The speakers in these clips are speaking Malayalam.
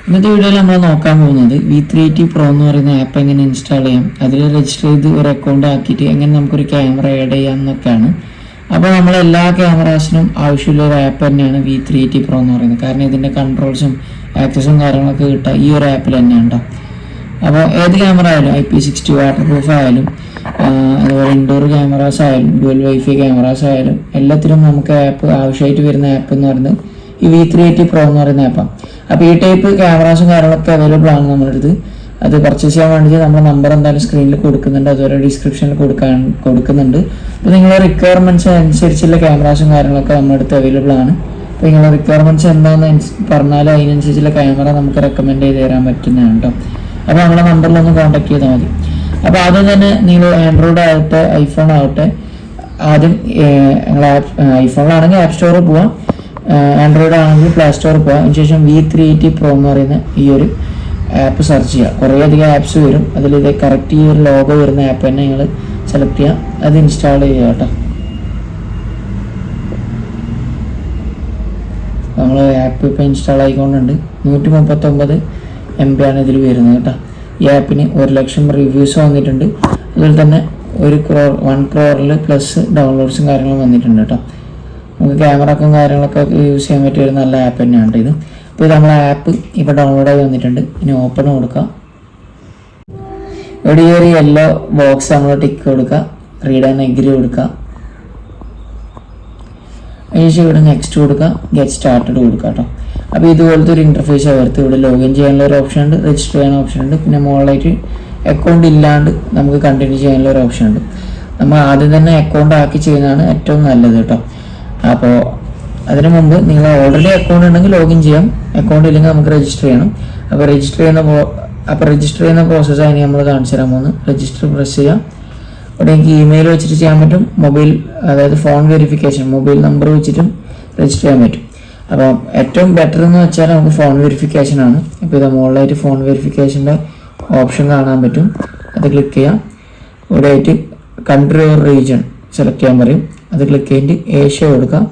ഇന്നത്തെ വീഡിയോയിൽ നമ്മൾ നോക്കാൻ പോകുന്നത് V380 Pro എന്ന് പറയുന്ന ആപ്പ് എങ്ങനെ ഇൻസ്റ്റാൾ ചെയ്യാം, അതിൽ രജിസ്റ്റർ ചെയ്ത് ഒരു അക്കൗണ്ട് ആക്കിയിട്ട് എങ്ങനെ നമുക്കൊരു ക്യാമറ ആഡ് ചെയ്യാം എന്നൊക്കെയാണ്. അപ്പോൾ നമ്മളെല്ലാ ക്യാമറാസിനും ആവശ്യമുള്ള ഒരു ആപ്പ് തന്നെയാണ് V380 Pro എന്ന് പറയുന്നത്. കാരണം ഇതിൻ്റെ കൺട്രോൾസും ആക്സസും കാര്യങ്ങളൊക്കെ കിട്ടുക ഈ ഒരു ആപ്പിൽ തന്നെയാണ് കേട്ടോ. അപ്പോൾ ഏത് ക്യാമറ ആയാലും IP60 വാട്ടർ പ്രൂഫ് ആയാലും അതുപോലെ ഇൻഡോർ ക്യാമറാസ് ആയാലും ഡുവൽ വൈഫൈ ക്യാമറാസ് ആയാലും എല്ലാത്തിനും നമുക്ക് ആപ്പ് ആവശ്യമായിട്ട് വരുന്ന ആപ്പ് എന്ന് പറയുന്നത് ഈ V380 Pro എന്ന് പറയുന്ന ആപ്പാണ്. അപ്പോൾ ഈ ടൈപ്പ് ക്യാമറാസും കാര്യങ്ങളൊക്കെ അവൈലബിൾ ആണ് നമ്മുടെ അടുത്ത്. അത് പർച്ചേസ് ചെയ്യാൻ വേണ്ടി നമ്മുടെ നമ്പർ എന്തായാലും സ്ക്രീനിൽ കൊടുക്കുന്നുണ്ട്, അതുപോലെ ഡിസ്ക്രിപ്ഷനിൽ കൊടുക്കുന്നുണ്ട്. അപ്പോൾ നിങ്ങളുടെ റിക്വയർമെൻറ്റ്സ് അനുസരിച്ചുള്ള ക്യാമറാസും കാര്യങ്ങളൊക്കെ നമ്മുടെ അടുത്ത് അവൈലബിൾ ആണ്. അപ്പോൾ നിങ്ങളുടെ റിക്വയർമെൻറ്റ്സ് എന്താണെന്ന് പറഞ്ഞാൽ അതിനനുസരിച്ചുള്ള ക്യാമറ നമുക്ക് റെക്കമെൻഡ് ചെയ്ത് തരാൻ പറ്റുന്നതാണ് കേട്ടോ. അപ്പോൾ നമ്മുടെ നമ്പറിലൊന്ന് കോൺടാക്ട് ചെയ്താൽ മതി. അപ്പോൾ ആദ്യം തന്നെ നിങ്ങൾ ആൻഡ്രോയിഡ് ആവട്ടെ ഐഫോൺ ആവട്ടെ, ആദ്യം നിങ്ങൾ ഐഫോണിലാണെങ്കിൽ ആപ്പ് സ്റ്റോറിൽ പോവാം, ആൻഡ്രോയിഡ് ആണെങ്കിൽ പ്ലേ സ്റ്റോറിൽ പോകാം. അതിനുശേഷം V380 Pro എന്ന് പറയുന്ന ഈ ഒരു ആപ്പ് സെർച്ച് ചെയ്യുക. കുറേ അധികം ആപ്സ് വരും, അതിൽ ഇത് കറക്റ്റ് ഈ ഒരു ലോഗോ വരുന്ന ആപ്പ് തന്നെ നിങ്ങൾ സെലക്ട് ചെയ്യുക, അത് ഇൻസ്റ്റാൾ ചെയ്യുക കേട്ടോ. നമ്മൾ ആപ്പ് ഇപ്പോൾ ഇൻസ്റ്റാൾ ആയിക്കൊണ്ടുണ്ട്. 139 MB ആണ് ഇതിൽ വരുന്നത് കേട്ടോ. ഈ ആപ്പിന് 1 ലക്ഷം റിവ്യൂസ് വന്നിട്ടുണ്ട്. അതുപോലെ തന്നെ 1 crore പ്ലസ് ഡൗൺലോഡ്സും കാര്യങ്ങളും വന്നിട്ടുണ്ട് കേട്ടോ. നമുക്ക് ക്യാമറക്കും കാര്യങ്ങളൊക്കെ യൂസ് ചെയ്യാൻ പറ്റിയ ഒരു നല്ല ആപ്പ് തന്നെയാണ് ഇത്. ഇപ്പോൾ നമ്മളെ ആപ്പ് ഇപ്പോൾ ഡൗൺലോഡായി വന്നിട്ടുണ്ട്. ഇനി ഓപ്പൺ കൊടുക്കുക. ഇവിടെ ഈ ഒരു യെല്ലോ ബോക്സ് നമ്മൾ ടിക്ക് കൊടുക്കുക, റീഡ് ആൻഡ് എഗ്രി കൊടുക്കുക. അതിനുശേഷം ഇവിടെ നെക്സ്റ്റ് കൊടുക്കുക, ഗെറ്റ് സ്റ്റാർട്ടഡ് കൊടുക്കുക കേട്ടോ. അപ്പോൾ ഇതുപോലത്തെ ഒരു ഇൻ്റർഫേസ് ആവരുത്. ഇവിടെ ലോഗിൻ ചെയ്യാനുള്ള ഒരു ഓപ്ഷൻ ഉണ്ട്, രജിസ്റ്റർ ചെയ്യാനുള്ള ഓപ്ഷൻ ഉണ്ട്, പിന്നെ മുകളിലായിട്ട് അക്കൗണ്ട് ഇല്ലാണ്ട് നമുക്ക് കണ്ടിന്യൂ ചെയ്യാനുള്ള ഒരു ഓപ്ഷൻ ഉണ്ട്. നമ്മൾ ആദ്യം തന്നെ അക്കൗണ്ട് ആക്കി ചെയ്യുന്നതാണ് ഏറ്റവും നല്ലത് കേട്ടോ. അപ്പോൾ അതിനു മുമ്പ് നിങ്ങൾ ഓൾറെഡി അക്കൗണ്ട് ഉണ്ടെങ്കിൽ ലോഗിൻ ചെയ്യാം, അക്കൗണ്ട് ഇല്ലെങ്കിൽ നമുക്ക് രജിസ്റ്റർ ചെയ്യണം. അപ്പോൾ രജിസ്റ്റർ ചെയ്യുന്ന പ്രോസസ്സാണ് നമ്മൾ കാണിച്ചു തരാൻ പോകുന്നത്. രജിസ്റ്റർ പ്രസ് ചെയ്യാം. ഇവിടെ എനിക്ക് ഇമെയിൽ വെച്ചിട്ട് ചെയ്യാൻ പറ്റും, മൊബൈൽ അതായത് ഫോൺ വെരിഫിക്കേഷൻ മൊബൈൽ നമ്പർ വെച്ചിട്ടും രജിസ്റ്റർ ചെയ്യാൻ പറ്റും. അപ്പോൾ ഏറ്റവും ബെറ്റർ എന്ന് വെച്ചാൽ നമുക്ക് ഫോൺ വെരിഫിക്കേഷൻ ആണ്. ഇപ്പോൾ ഇത് മുകളിലായിട്ട് ഫോൺ വെരിഫിക്കേഷൻ്റെ ഓപ്ഷൻ കാണാൻ പറ്റും, അത് ക്ലിക്ക് ചെയ്യാം. ഇവിടെ ആയിട്ട് കൺട്രി ഓർ റീജിയൻ സെലക്ട് ചെയ്യാൻ പറയും, അത് ക്ലിക്ക് ചെയ്തിട്ട് ഏഷ്യ കൊടുക്കാം.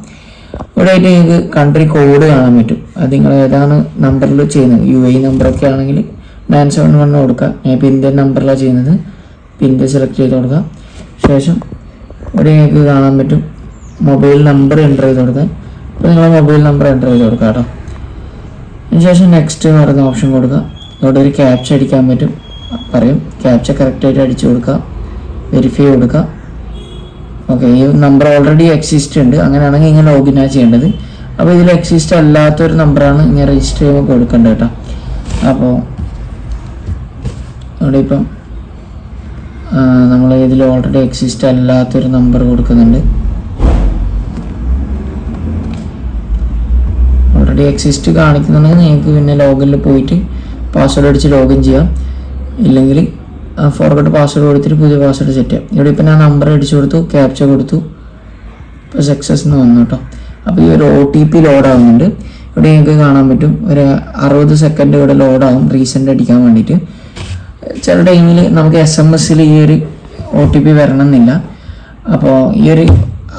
ഇവിടെ ആയിട്ട് നിങ്ങൾക്ക് കൺട്രി കോഡ് കാണാൻ പറ്റും, അത് നിങ്ങൾ ഏതാണ് നമ്പറിൽ ചെയ്യുന്നത്. UAE നമ്പറൊക്കെ ആണെങ്കിൽ 971 കൊടുക്കുക. ഞാൻ ഇപ്പോൾ ഇന്ത്യൻ നമ്പറിലാണ് ചെയ്യുന്നത്, ഇന്ത്യ സെലക്ട് ചെയ്ത് കൊടുക്കുക. ശേഷം ഇവിടെ നിങ്ങൾക്ക് കാണാൻ പറ്റും മൊബൈൽ നമ്പർ എൻ്റർ ചെയ്ത് കൊടുക്കുക. അപ്പോൾ നിങ്ങൾ മൊബൈൽ നമ്പർ എൻ്റർ ചെയ്ത് കൊടുക്കുക കേട്ടോ. അതിനുശേഷം നെക്സ്റ്റ് എന്ന് പറയുന്ന ഓപ്ഷൻ കൊടുക്കുക. ഇവിടെ ഒരു ക്യാപ്ച അടിക്കാൻ പറ്റും, പറയും ക്യാപ്ച കറക്റ്റായിട്ട് അടിച്ചു കൊടുക്കുക, വെരിഫൈ കൊടുക്കുക. ഓക്കെ, ഈ നമ്പർ ഓൾറെഡി എക്സിസ്റ്റ് ഉണ്ട്, അങ്ങനെയാണെങ്കിൽ ഇങ്ങനെ ലോഗിനാണ് ചെയ്യേണ്ടത്. അപ്പോൾ ഇതിൽ എക്സിസ്റ്റ് അല്ലാത്തൊരു നമ്പറാണ് ഇങ്ങനെ രജിസ്റ്റർ ചെയ്യുമ്പോൾ കൊടുക്കേണ്ടത് കേട്ടോ. അപ്പോൾ ഇവിടെ ഇപ്പം നമ്മൾ ഇതിൽ ഓൾറെഡി എക്സിസ്റ്റ് അല്ലാത്തൊരു നമ്പർ കൊടുക്കുന്നുണ്ട്. ഓൾറെഡി എക്സിസ്റ്റ് കാണിക്കുന്നുണ്ടെങ്കിൽ നിങ്ങൾക്ക് പിന്നെ ലോഗിനിൽ പോയിട്ട് പാസ്വേഡ് അടിച്ച് ലോഗിൻ ചെയ്യാം, ഇല്ലെങ്കിൽ ഫോർഗോട്ട് പാസ്വേഡ് കൊടുത്തിട്ട് പുതിയ പാസ്വേഡ് സെറ്റ് ചെയ്യാം. ഇവിടെ ഇപ്പോൾ ഞാൻ നമ്പർ അടിച്ചു കൊടുത്തു, ക്യാപ്ച കൊടുത്തു, ഇപ്പോൾ സക്സസ് എന്ന് വന്നു കേട്ടോ. അപ്പോൾ ഈ ഒരു OTP ലോഡ് ആവുന്നുണ്ട്. ഇവിടെ നിങ്ങൾക്ക് കാണാൻ പറ്റും ഒരു 60 സെക്കൻഡ് ഇവിടെ ലോഡാവും റീസെൻ്റ് അടിക്കാൻ വേണ്ടിയിട്ട്. ചില ടൈമിൽ നമുക്ക് SMS ഈ ഒരു OTP വരണമെന്നില്ല. അപ്പോൾ ഈ ഒരു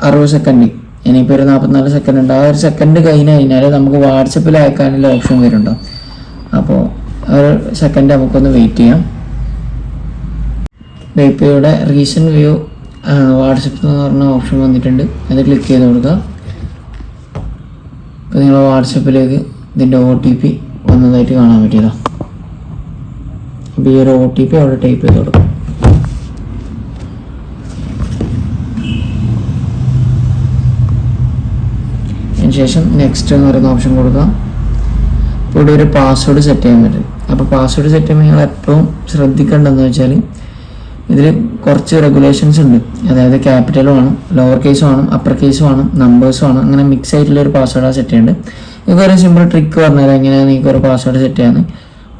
60 സെക്കൻഡ്, ഇനിയിപ്പോൾ ഒരു 44 സെക്കൻഡ് ഉണ്ട്, ആ ഒരു സെക്കൻഡ് കഴിഞ്ഞാൽ നമുക്ക് വാട്സപ്പിൽ അയക്കാനുള്ള ഓപ്ഷൻ വരുന്നുണ്ടോ. അപ്പോൾ ഒരു സെക്കൻഡ് നമുക്കൊന്ന് വെയിറ്റ് ചെയ്യാം. ഇപ്പോൾ ഇവിടെ റീസെൻറ്റ് വ്യൂ വാട്സപ്പ് എന്ന് പറഞ്ഞ ഓപ്ഷൻ വന്നിട്ടുണ്ട്, അത് ക്ലിക്ക് ചെയ്ത് കൊടുക്കുക. ഇപ്പോൾ നിങ്ങൾ വാട്സപ്പിലേക്ക് ഇതിൻ്റെ OTP വന്നതായിട്ട് കാണാൻ പറ്റിയതോ. അപ്പോൾ ഈ ഒരു OTP അവിടെ ടൈപ്പ് ചെയ്ത് കൊടുക്കും. അതിനുശേഷം നെക്സ്റ്റ് എന്ന് പറയുന്ന ഓപ്ഷൻ കൊടുക്കുക. ഇപ്പോൾ ഇവിടെ ഒരു പാസ്വേഡ് സെറ്റ് ചെയ്യാൻ പറ്റും. അപ്പോൾ പാസ്വേഡ് സെറ്റ് ചെയ്യുമ്പോൾ നിങ്ങൾ എപ്പോഴും ശ്രദ്ധിക്കേണ്ടതെന്ന് വെച്ചാൽ ഇതിൽ കുറച്ച് റെഗുലേഷൻസ് ഉണ്ട്. അതായത് ക്യാപിറ്റൽ വേണം, ലോവർ കേസ് വേണം, അപ്പർ കേസ് വേണം, നമ്പേഴ്സ് വേണം, അങ്ങനെ മിക്സ് ആയിട്ടുള്ള ഒരു പാസ്വേഡാണ് സെറ്റ് ചെയ്യേണ്ടത്. നിങ്ങൾക്ക് ഒരു സിമ്പിൾ ട്രിക്ക് പറഞ്ഞുതരാം എങ്ങനെയാണ് നിങ്ങൾക്ക് ഒരു പാസ്വേഡ് സെറ്റ് ചെയ്യാൻ.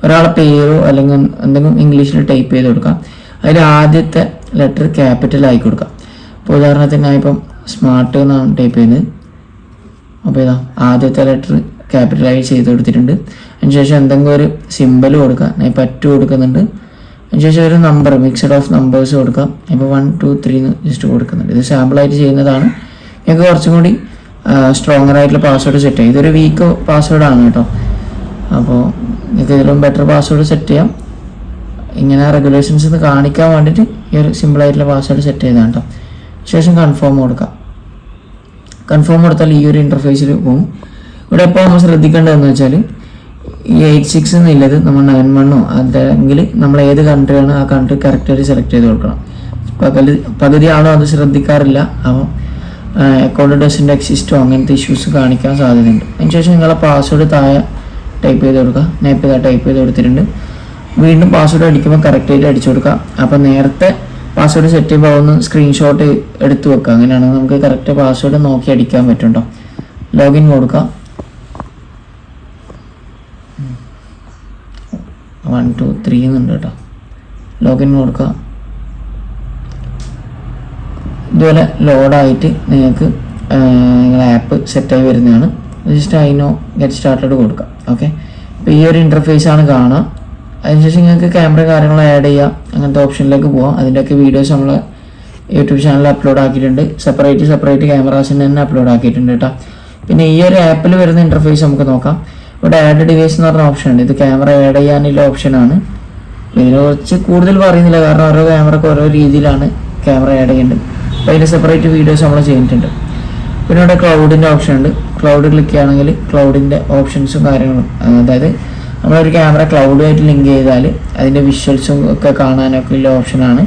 ഒരാളെ പേരോ അല്ലെങ്കിൽ എന്തെങ്കിലും ഇംഗ്ലീഷിൽ ടൈപ്പ് ചെയ്ത് കൊടുക്കാം. അതിൽ ആദ്യത്തെ ലെറ്റർ ക്യാപിറ്റൽ ആയി കൊടുക്കാം. ഇപ്പോൾ ഉദാഹരണത്തിന് ഞാൻ ഇപ്പം സ്മാർട്ട് എന്നാണ് ടൈപ്പ് ചെയ്യുന്നത്. അപ്പോൾ ഇതാ ആദ്യത്തെ ലെറ്റർ ക്യാപിറ്റലായി ചെയ്ത് കൊടുത്തിട്ടുണ്ട്. അതിനുശേഷം എന്തെങ്കിലും ഒരു സിമ്പിൾ കൊടുക്കുക, ഞാൻ ഇപ്പോൾ 2 കൊടുക്കുന്നുണ്ട്. അതിനുശേഷം ഒരു നമ്പർ മിക്സഡ് ഓഫ് നമ്പേഴ്സ് കൊടുക്കാം. ഇപ്പോൾ 1 2 3 എന്ന് ജസ്റ്റ് കൊടുക്കുന്നുണ്ട്. ഇത് സാമ്പിളായിട്ട് ചെയ്യുന്നതാണ്. ഞങ്ങൾക്ക് കുറച്ചും കൂടി സ്ട്രോങ്ങർ ആയിട്ടുള്ള പാസ്വേഡ് സെറ്റ് ചെയ്യും. ഇതൊരു വീക്ക് പാസ്വേഡാണ് കേട്ടോ. അപ്പോൾ നിങ്ങൾക്ക് ഇതിലും ബെറ്റർ പാസ്വേഡ് സെറ്റ് ചെയ്യാം. ഇങ്ങനെ റെഗുലേഷൻസ് ഒന്ന് കാണിക്കാൻ വേണ്ടിയിട്ട് ഈ ഒരു സിമ്പിളായിട്ടുള്ള പാസ്വേഡ് സെറ്റ് ചെയ്താണ് കേട്ടോ. ശേഷം കൺഫേം കൊടുക്കാം. കൺഫേം കൊടുത്താൽ ഈ ഒരു ഇൻ്റർഫേസിൽ പോകും. ഇവിടെ ഇപ്പോൾ നമ്മൾ ശ്രദ്ധിക്കേണ്ടതെന്ന് വെച്ചാൽ ഈ 86 എന്നുള്ളത് നമ്മൾ 91 അല്ലെങ്കിൽ നമ്മൾ ഏത് കൺട്രിയാണ് ആ കൺട്രി കറക്റ്റായിട്ട് സെലക്ട് ചെയ്ത് കൊടുക്കണം. പകുതി ആളും അത് ശ്രദ്ധിക്കാറില്ല. അപ്പോൾ അക്കൗണ്ട് ഡസൻറ്റ് എക്സിസ്റ്റോ അങ്ങനത്തെ ഇഷ്യൂസ് കാണിക്കാൻ സാധ്യതയുണ്ട്. അതിനുശേഷം നിങ്ങളെ പാസ്വേഡ് താഴെ ടൈപ്പ് ചെയ്ത് കൊടുക്കുക. ടൈപ്പ് ചെയ്ത് കൊടുത്തിട്ടുണ്ട്. വീണ്ടും പാസ്വേഡ് അടിക്കുമ്പോൾ കറക്റ്റായിട്ട് അടിച്ചു കൊടുക്കുക. അപ്പോൾ നേരത്തെ പാസ്വേഡ് സെറ്റ് ചെയ്യുമ്പോൾ ഒന്ന് സ്ക്രീൻഷോട്ട് എടുത്ത് വെക്കുക. അങ്ങനെയാണ് നമുക്ക് കറക്റ്റ് പാസ്വേഡ് നോക്കി അടിക്കാൻ പറ്റും കേട്ടോ. ലോഗിൻ കൊടുക്കുക. 1 2 3 എന്നുണ്ട് കേട്ടോ. ലോഗിൻ കൊടുക്കുക. ഇതുപോലെ ലോഡായിട്ട് നിങ്ങൾക്ക് നിങ്ങളുടെ ആപ്പ് സെറ്റായി വരുന്നതാണ്. ജസ്റ്റ് ഐനോ ഗെറ്റ് സ്റ്റാർട്ടഡ് കൊടുക്കുക. ഓക്കെ, അപ്പോൾ ഈ ഒരു ഇൻ്റർഫേസാണ് കാണുക. അതിനുശേഷം നിങ്ങൾക്ക് ക്യാമറ കാര്യങ്ങൾ ആഡ് ചെയ്യുക, അങ്ങനത്തെ ഓപ്ഷനിലേക്ക് പോകാം. അതിൻ്റെയൊക്കെ വീഡിയോസ് നമ്മൾ യൂട്യൂബ് ചാനലിൽ അപ്ലോഡ് ആക്കിയിട്ടുണ്ട്. സെപ്പറേറ്റ് ക്യാമറാസിന് തന്നെ അപ്ലോഡ് ആക്കിയിട്ടുണ്ട് കേട്ടോ. പിന്നെ ഈ ഒരു ആപ്പിൽ വരുന്ന ഇൻ്റർഫേസ് നമുക്ക് നോക്കാം. ഇവിടെ ആഡ് ഡിവൈസ് എന്ന് പറഞ്ഞ ഓപ്ഷൻ ഉണ്ട്. ഇത് ക്യാമറ ആഡ് ചെയ്യാനുള്ള ഓപ്ഷനാണ്. ഇതിനെക്കുറിച്ച് കൂടുതൽ പറയുന്നില്ല, കാരണം ഓരോ ക്യാമറക്ക് ഓരോ രീതിയിലാണ് ക്യാമറ ആഡ് ചെയ്യേണ്ടത്. അപ്പോൾ അതിൻ്റെ സെപ്പറേറ്റ് വീഡിയോസ് നമ്മൾ ചെയ്തിട്ടുണ്ട്. പിന്നെ ഇവിടെ ക്ലൗഡിൻ്റെ ഓപ്ഷൻ ഉണ്ട്. ക്ലൗഡ് ക്ലിക്ക് ചെയ്യുകയാണെങ്കിൽ ക്ലൗഡിൻ്റെ ഓപ്ഷൻസും കാര്യങ്ങളും, അതായത് നമ്മളൊരു ക്യാമറ ക്ലൗഡുമായിട്ട് ലിങ്ക് ചെയ്താൽ അതിൻ്റെ വിഷ്വൽസും ഒക്കെ കാണാനൊക്കെ ഉള്ള ഓപ്ഷനാണ്.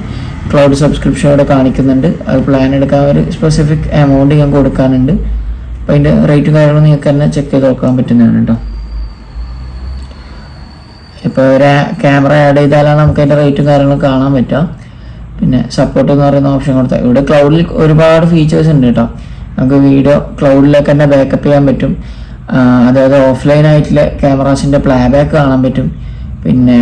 ക്ലൗഡ് സബ്സ്ക്രിപ്ഷൻ ഇവിടെ കാണിക്കുന്നുണ്ട്. അത് പ്ലാൻ എടുക്കാൻ ഒരു സ്പെസിഫിക് എമൗണ്ട് ഞാൻ കൊടുക്കാനുണ്ട്. അപ്പോൾ അതിൻ്റെ റേറ്റും കാര്യങ്ങളും നിങ്ങൾക്ക് തന്നെ ചെക്ക് ചെയ്ത് നോക്കാൻ പറ്റുന്നതാണ് കേട്ടോ. ഇപ്പോൾ ഒരു ക്യാമറ ആഡ് ചെയ്താലാണ് നമുക്ക് അതിൻ്റെ റേറ്റും കാര്യങ്ങളും കാണാൻ പറ്റുക. പിന്നെ സപ്പോർട്ട് എന്ന് പറയുന്ന ഓപ്ഷൻ കൊടുത്താൽ ഇവിടെ ക്ലൗഡിൽ ഒരുപാട് ഫീച്ചേഴ്സ് ഉണ്ട് കേട്ടോ. നമുക്ക് വീഡിയോ ക്ലൗഡിലേക്ക് തന്നെ ബാക്കപ്പ് ചെയ്യാൻ പറ്റും. അതായത് ഓഫ്ലൈൻ ആയിട്ടുള്ള ക്യാമറാസിൻ്റെ പ്ലേബാക്ക് കാണാൻ പറ്റും. പിന്നെ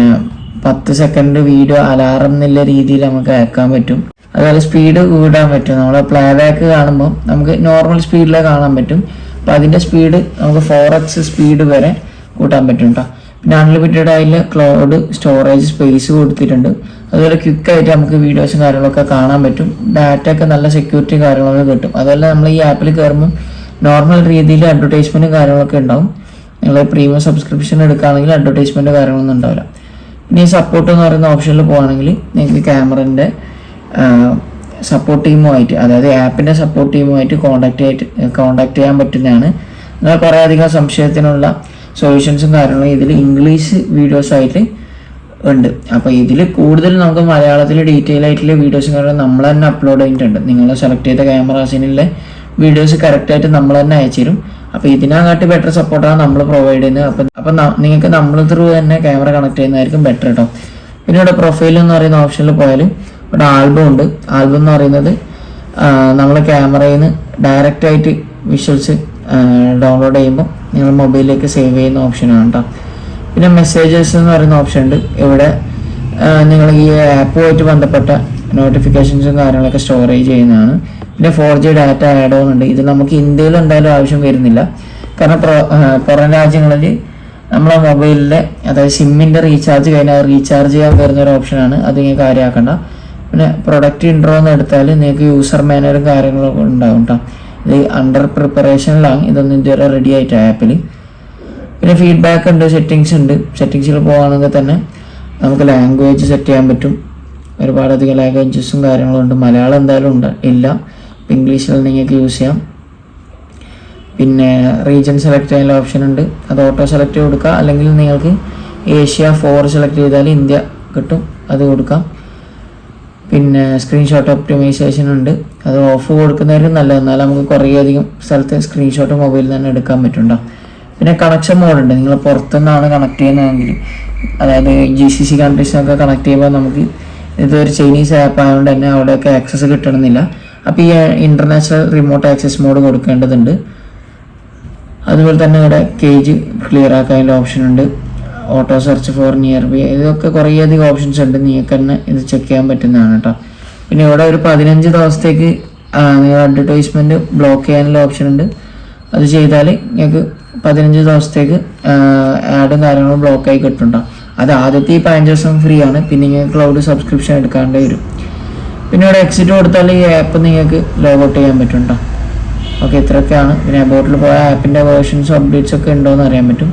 10 സെക്കൻഡ് വീഡിയോ അലാറം എന്നുള്ള രീതിയിൽ നമുക്ക് അയക്കാൻ പറ്റും. അതുപോലെ സ്പീഡ് കൂടാൻ പറ്റും. നമ്മൾ പ്ലേബാക്ക് കാണുമ്പോൾ നമുക്ക് നോർമൽ സ്പീഡിൽ കാണാൻ പറ്റും. അപ്പോൾ അതിൻ്റെ സ്പീഡ് നമുക്ക് 4x സ്പീഡ് വരെ കൂട്ടാൻ പറ്റും കേട്ടോ. പിന്നെ അൺലിമിറ്റഡ് ആയിട്ടുള്ള ക്ലൗഡ് സ്റ്റോറേജ് സ്പേസ് കൊടുത്തിട്ടുണ്ട്. അതുപോലെ ക്വിക്കായിട്ട് നമുക്ക് വീഡിയോസും കാര്യങ്ങളൊക്കെ കാണാൻ പറ്റും. ഡാറ്റ ഒക്കെ നല്ല സെക്യൂരിറ്റി കാര്യങ്ങളൊക്കെ കിട്ടും. അതുപോലെ നമ്മൾ ഈ ആപ്പിൽ കയറുമ്പോൾ നോർമൽ രീതിയിൽ അഡ്വർടൈസ്മെൻറ്റും കാര്യങ്ങളൊക്കെ ഉണ്ടാവും. നിങ്ങൾ പ്രീമിയം സബ്സ്ക്രിപ്ഷൻ എടുക്കുകയാണെങ്കിൽ അഡ്വർടൈസ്മെൻറ്റ് കാര്യങ്ങളൊന്നും ഉണ്ടാവില്ല. പിന്നെ ഈ സപ്പോർട്ട് എന്ന് പറയുന്ന ഓപ്ഷനിൽ പോകുകയാണെങ്കിൽ നിങ്ങൾക്ക് ക്യാമറൻ്റെ സപ്പോർട്ട് ടീമുമായിട്ട്, അതായത് ആപ്പിൻ്റെ സപ്പോർട്ട് ടീമുമായിട്ട് കോൺടാക്ട് ചെയ്യാൻ പറ്റുന്നതാണ്. നിങ്ങൾ കുറേ അധികം സംശയത്തിനുള്ള സൊല്യൂഷൻസും കാര്യങ്ങളും ഇതിൽ ഇംഗ്ലീഷ് വീഡിയോസ് ആയിട്ട് ഉണ്ട്. അപ്പോൾ ഇതിൽ കൂടുതൽ നമുക്ക് മലയാളത്തിൽ ഡീറ്റെയിൽ ആയിട്ടുള്ള വീഡിയോസും കാര്യങ്ങളും നമ്മൾ തന്നെ അപ്ലോഡ് ചെയ്തിട്ടുണ്ട്. നിങ്ങൾ സെലക്ട് ചെയ്ത ക്യാമറാസിനുള്ള വീഡിയോസ് കറക്റ്റായിട്ട് നമ്മൾ തന്നെ അയച്ചു തരും. അപ്പോൾ ഇതിനെക്കാട്ടി ബെറ്റർ സപ്പോർട്ടാണ് നമ്മൾ പ്രൊവൈഡ് ചെയ്യുന്നത്. അപ്പം നിങ്ങൾക്ക് നമ്മൾ ത്രൂ തന്നെ ക്യാമറ കണക്ട് ചെയ്യുന്നതായിരിക്കും ബെറ്റർ കേട്ടോ. പിന്നെ ഇവിടെ പ്രൊഫൈൽ എന്ന് പറയുന്ന ഓപ്ഷനിൽ പോയാൽ ഇവിടെ ആൽബം ഉണ്ട്. ആൽബം എന്ന് പറയുന്നത് നമ്മൾ ക്യാമറയിൽ നിന്ന് ഡയറക്റ്റായിട്ട് വിഷ്വൽസ് ഡൗൺലോഡ് ചെയ്യുമ്പോൾ നിങ്ങൾ മൊബൈലിലേക്ക് സേവ് ചെയ്യുന്ന ഓപ്ഷനാണ് കേട്ടോ. പിന്നെ മെസ്സേജസ് എന്ന് പറയുന്ന ഓപ്ഷൻ ഉണ്ട്. ഇവിടെ നിങ്ങൾ ഈ ആപ്പുമായിട്ട് ബന്ധപ്പെട്ട നോട്ടിഫിക്കേഷൻസും കാര്യങ്ങളൊക്കെ സ്റ്റോറേജ് ചെയ്യുന്നതാണ്. പിന്നെ 4G ഡാറ്റ ആഡ് ഓൺ ഉണ്ട്. ഇത് നമുക്ക് ഇന്ത്യയിൽ എന്തായാലും ആവശ്യം വരുന്നില്ല, കാരണം പുറം രാജ്യങ്ങളിൽ നമ്മളെ മൊബൈലിലെ, അതായത് സിമ്മിൻ്റെ റീചാർജ് കഴിഞ്ഞാൽ റീചാർജ് ചെയ്യാൻ വരുന്നൊരു ഓപ്ഷനാണ്. അത് നിങ്ങൾക്ക് കാര്യമാക്കണ്ട. പിന്നെ പ്രൊഡക്റ്റ് ഇൻട്രോ എന്ന് എടുത്താൽ നിങ്ങൾക്ക് യൂസർ മാനുവലും കാര്യങ്ങളൊക്കെ ഉണ്ടാകും കേട്ടോ. ഇത് അണ്ടർ പ്രിപ്പറേഷനിലാണ്. ഇതൊന്നും ഇതുവരെ റെഡി ആയിട്ട് ആപ്പിൽ. പിന്നെ ഫീഡ്ബാക്ക് ഉണ്ട്, സെറ്റിങ്സ് ഉണ്ട്. സെറ്റിങ്സിൽ പോകുകയാണെങ്കിൽ തന്നെ നമുക്ക് ലാംഗ്വേജ് സെറ്റ് ചെയ്യാൻ പറ്റും. ഒരുപാടധികം ലാംഗ്വേജസും കാര്യങ്ങളും ഉണ്ട്. മലയാളം എന്തായാലും ഇല്ല. ഇംഗ്ലീഷിൽ നിങ്ങൾക്ക് യൂസ് ചെയ്യാം. പിന്നെ റീജിയൻ സെലക്ട് ചെയ്യാനുള്ള ഓപ്ഷൻ ഉണ്ട്. അത് ഓട്ടോ സെലക്ട് കൊടുക്കുക, അല്ലെങ്കിൽ നിങ്ങൾക്ക് ഏഷ്യ 4 സെലക്ട് ചെയ്താൽ ഇന്ത്യ കിട്ടും, അത് കൊടുക്കാം. പിന്നെ സ്ക്രീൻഷോട്ട് ഒപ്റ്റിമൈസേഷൻ ഉണ്ട്. അത് ഓഫ് കൊടുക്കുന്നവരും നല്ലത്, എന്നാൽ നമുക്ക് കുറേയധികം സ്ഥലത്ത് സ്ക്രീൻഷോട്ട് മൊബൈലിൽ തന്നെ എടുക്കാൻ പറ്റുന്നുണ്ടോ. പിന്നെ കണക്ഷൻ മോഡ് ഉണ്ട്. നിങ്ങൾ പുറത്തുനിന്നാണ് കണക്ട് ചെയ്യുന്നതെങ്കിൽ, അതായത് GCC കൺട്രീസിനൊക്കെ കണക്ട് ചെയ്യുമ്പോൾ നമുക്ക് ഇതൊരു ചൈനീസ് ആപ്പ് ആയതുകൊണ്ട് തന്നെ അവിടെയൊക്കെ ആക്സസ് കിട്ടണമെന്നില്ല. അപ്പോൾ ഈ ഇൻ്റർനാഷണൽ റിമോട്ട് ആക്സസ് മോഡ് കൊടുക്കേണ്ടതുണ്ട്. അതുപോലെ തന്നെ ഇവിടെ കേജ് ക്ലിയർ ആക്കാനുള്ള ഓപ്ഷൻ ഉണ്ട്. Auto search for nearby, ഇതൊക്കെ കുറേയധികം ഓപ്ഷൻസ് ഉണ്ട്. നിങ്ങൾക്ക് തന്നെ ഇത് ചെക്ക് ചെയ്യാൻ പറ്റുന്നതാണ് കേട്ടോ. പിന്നെ ഇവിടെ ഒരു 15 ദിവസത്തേക്ക് നിങ്ങൾ അഡ്വർടൈസ്മെൻറ്റ് ബ്ലോക്ക് ചെയ്യാനുള്ള ഓപ്ഷൻ ഉണ്ട്. അത് ചെയ്താൽ നിങ്ങൾക്ക് 15 ദിവസത്തേക്ക് ആഡും കാര്യങ്ങളും ബ്ലോക്കായി കിട്ടുന്നുണ്ടോ. അത് ആദ്യത്തെ ഈ 15 ദിവസം ഫ്രീ ആണ്. പിന്നെ നിങ്ങൾക്ക് ക്ലൗഡ് സബ്സ്ക്രിപ്ഷൻ എടുക്കാണ്ട് വരും. പിന്നെ ഇവിടെ എക്സിറ്റ് കൊടുത്താൽ ഈ ആപ്പ് നിങ്ങൾക്ക് ലോഗൗട്ട് ചെയ്യാൻ പറ്റുന്നുണ്ടോ. ഓക്കെ, ഇത്രയൊക്കെയാണ്. പിന്നെ അബൌട്ടിൽ പോയ ആപ്പിൻ്റെ വേർഷൻസും അപ്ഡേറ്റ്സും ഒക്കെ ഉണ്ടോ എന്ന് അറിയാൻ പറ്റും.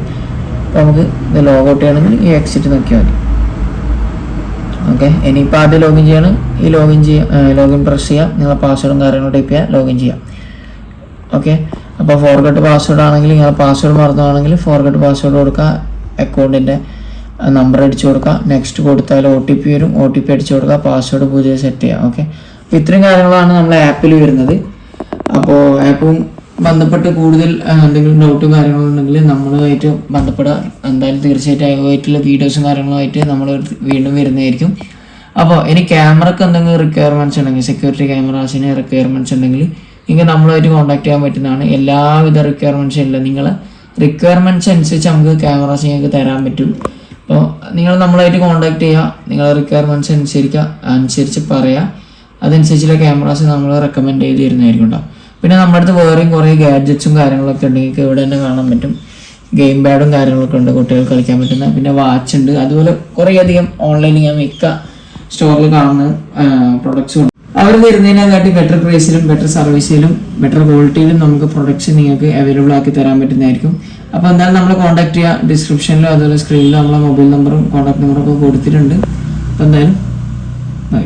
അപ്പോൾ നമുക്ക് ഇത് ലോഗൗട്ട് ചെയ്യണമെങ്കിൽ ഈ എക്സിറ്റ് നോക്കിയാൽ മതി. ഓക്കെ, ഇനിയിപ്പോൾ ആദ്യം ലോഗിൻ ചെയ്യണം. ഈ ലോഗിൻ പ്രസ് ചെയ്യാം, നിങ്ങളെ പാസ്വേഡും കാര്യങ്ങളും ടൈപ്പ് ചെയ്യുക, ലോഗിൻ ചെയ്യാം. ഓക്കെ, അപ്പോൾ ഫോർഗട്ട് പാസ്വേഡ് ആണെങ്കിൽ നിങ്ങളെ പാസ്വേഡ് മറന്നുവാണെങ്കിൽ ഫോർഗട്ട് പാസ്വേഡ് കൊടുക്കുക, അക്കൗണ്ടിൻ്റെ നമ്പർ അടിച്ചു കൊടുക്കുക, നെക്സ്റ്റ് കൊടുത്താൽ OTP വരും, OTP അടിച്ചു കൊടുക്കുക, പാസ്വേഡ് പുതിയ സെറ്റ് ചെയ്യുക. ഓക്കെ, അപ്പോൾ ഇത്രയും കാര്യങ്ങളാണ് നമ്മളെ ആപ്പിൽ വരുന്നത്. അപ്പോൾ ആപ്പും ബന്ധപ്പെട്ട് കൂടുതൽ എന്തെങ്കിലും ഡൗട്ടും കാര്യങ്ങളും ഉണ്ടെങ്കിൽ നമ്മളുമായിട്ട് ബന്ധപ്പെടുക. എന്തായാലും തീർച്ചയായിട്ടും അതുമായിട്ടുള്ള വീഡിയോസും കാര്യങ്ങളുമായിട്ട് നമ്മൾ വീണ്ടും വരുന്നതായിരിക്കും. അപ്പോൾ ഇനി ക്യാമറക്ക് എന്തെങ്കിലും റിക്വയർമെൻറ്റ്സ് ഉണ്ടെങ്കിൽ, സെക്യൂരിറ്റി ക്യാമറാസിന് റിക്വയർമെൻറ്റ്സ് ഉണ്ടെങ്കിൽ നിങ്ങൾക്ക് നമ്മളുമായിട്ട് കോൺടാക്ട് ചെയ്യാൻ പറ്റുന്നതാണ്. എല്ലാവിധ റിക്വയർമെൻറ്റ്സും ഇല്ല, നിങ്ങളെ റിക്വയർമെൻറ്റ്സ് അനുസരിച്ച് നമുക്ക് ക്യാമറാസ് നിങ്ങൾക്ക് തരാൻ പറ്റും. അപ്പോൾ നിങ്ങൾ നമ്മളായിട്ട് കോൺടാക്ട് ചെയ്യുക, നിങ്ങളെ റിക്വയർമെൻറ്റ്സ് അനുസരിച്ച് പറയുക, അതനുസരിച്ചുള്ള ക്യാമറാസ് നമ്മൾ റെക്കമെൻഡ് ചെയ്ത് തരുന്നതായിരിക്കും കേട്ടോ. പിന്നെ നമ്മുടെ അടുത്ത് വേറെയും കുറേ ഗാഡ്ജറ്റ്സും കാര്യങ്ങളൊക്കെ ഉണ്ട്, നിങ്ങൾക്ക് ഇവിടെ തന്നെ കാണാൻ പറ്റും. ഗെയിം പാഡും കാര്യങ്ങളൊക്കെ ഉണ്ട്, കുട്ടികൾക്ക് കളിക്കാൻ പറ്റുന്ന. പിന്നെ വാച്ച് ഉണ്ട്, അതുപോലെ കുറേ അധികം ഓൺലൈനിൽ ഞാൻ മിക്ക സ്റ്റോറിൽ കാണുന്ന പ്രൊഡക്ട്സും ഉണ്ട്. അവർ തരുന്നതിനെക്കാട്ടി ബെറ്റർ പ്രൈസിലും ബെറ്റർ സർവീസിലും ബെറ്റർ ക്വാളിറ്റിയിലും നമുക്ക് പ്രൊഡക്ട്സ് നിങ്ങൾക്ക് അവൈലബിൾ ആക്കി തരാൻ പറ്റുന്നതായിരിക്കും. അപ്പോൾ എന്തായാലും നമ്മൾ കോൺടാക്ട് ചെയ്യുക. ഡിസ്ക്രിപ്ഷനിലും അതുപോലെ സ്ക്രീനിലും നമ്മളെ മൊബൈൽ നമ്പറും കോൺടാക്ട് നമ്പറും ഒക്കെ കൊടുത്തിട്ടുണ്ട്. അപ്പോൾ എന്തായാലും ബൈ.